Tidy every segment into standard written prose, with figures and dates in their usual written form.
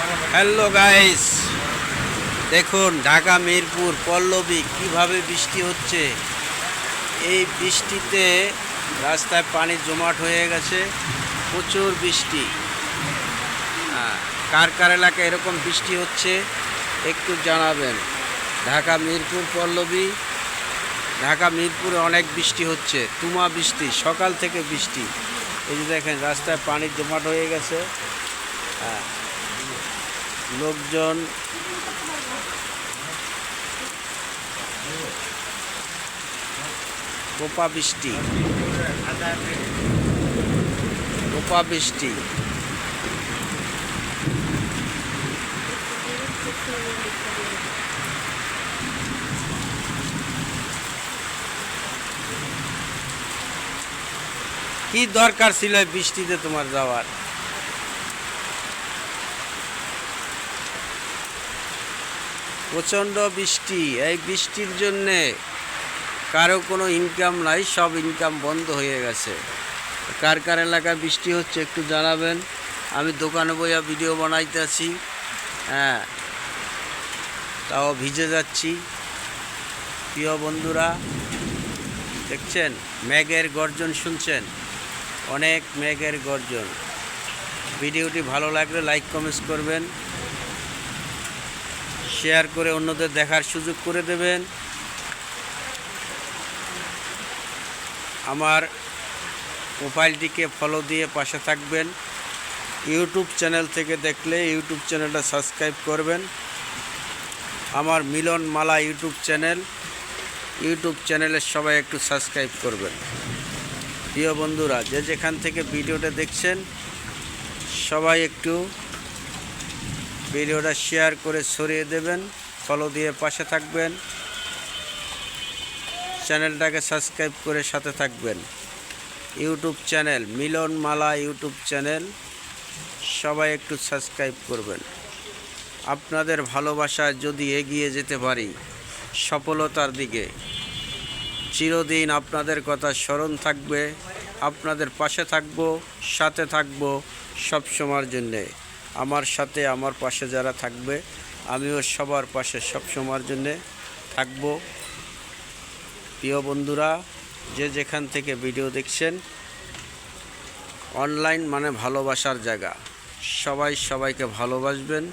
Hello guys, দেখুন ঢাকা মিরপুর পল্লবী কিভাবে বৃষ্টি হচ্ছে। এই বৃষ্টিতে রাস্তায় পানি জমাট হয়ে গেছে, প্রচুর বৃষ্টি। কার কার এলাকায় এরকম বৃষ্টি হচ্ছে একটু জানাবেন। ঢাকা মিরপুর পল্লবী, ঢাকা মিরপুরে অনেক বৃষ্টি হচ্ছে, তুমা বৃষ্টি, সকাল থেকে বৃষ্টি। এই যে দেখেন রাস্তায় পানি জমাট হয়ে গেছে। লোকজন কোপা বৃষ্টি, কোপা বৃষ্টি। কি দরকার ছিল এই বৃষ্টিতে তোমার যাওয়ার? প্রচণ্ড বৃষ্টি, এই বৃষ্টির জন্যে কারো কোনো ইনকাম নাই, সব ইনকাম বন্ধ হয়ে গেছে। কার কার এলাকায় বৃষ্টি হচ্ছে একটু জানাবেন। আমি দোকানে বইয়া ভিডিও বানাইতেছি, তাও ভিজে যাচ্ছি। প্রিয় বন্ধুরা, দেখছেন মেঘের গর্জন শুনছেন, অনেক মেঘের গর্জন। ভিডিওটি ভালো লাগলে লাইক কমেন্ট করবেন, শেয়ার করে অন্যদের দেখার সুযোগ করে দেবেন। আমার প্রোফাইলটিকে ফলো দিয়ে পাশে থাকবেন। ইউটিউব চ্যানেল থেকে দেখলে ইউটিউব চ্যানেলটা সাবস্ক্রাইব করবেন। আমার মিলন মালা ইউটিউব চ্যানেলের সবাই একটু সাবস্ক্রাইব করবেন। প্রিয় বন্ধুরা, যে যেখান থেকে ভিডিওটা দেখছেন সবাই একটু ভিডিওটা শেয়ার করে ছড়িয়ে দেবেন, ফলো দিয়ে পাশে থাকবেন, চ্যানেলটাকে সাবস্ক্রাইব করে সাথে থাকবেন। ইউটিউব চ্যানেল মিলন মালা ইউটিউব চ্যানেল সবাই একটু সাবস্ক্রাইব করবেন। আপনাদের ভালোবাসায় যদি এগিয়ে যেতে পারি সফলতার দিকে, চিরদিন আপনাদের কথা স্মরণ থাকবে, আপনাদের পাশে থাকব, সাথে থাকব সব সময়ের জন্যে। আমার সাথে আমার পাশে যারা থাকবে আমিও সবার পাশে সব সময়ের জন্যে থাকব। প্রিয় বন্ধুরা, যে যেখান থেকে ভিডিও দেখছেন, অনলাইন মানে ভালোবাসার জায়গা, সবাই সবাইকে ভালোবাসবেন।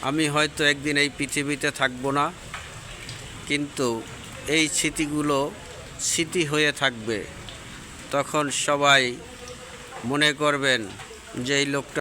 আমি হয়তো একদিন এই পৃথিবীতে থাকবো না, কিন্তু এই স্মৃতিগুলো স্মৃতি হয়ে থাকবে। তখন সবাই মনে করবেন যে এই লোকটা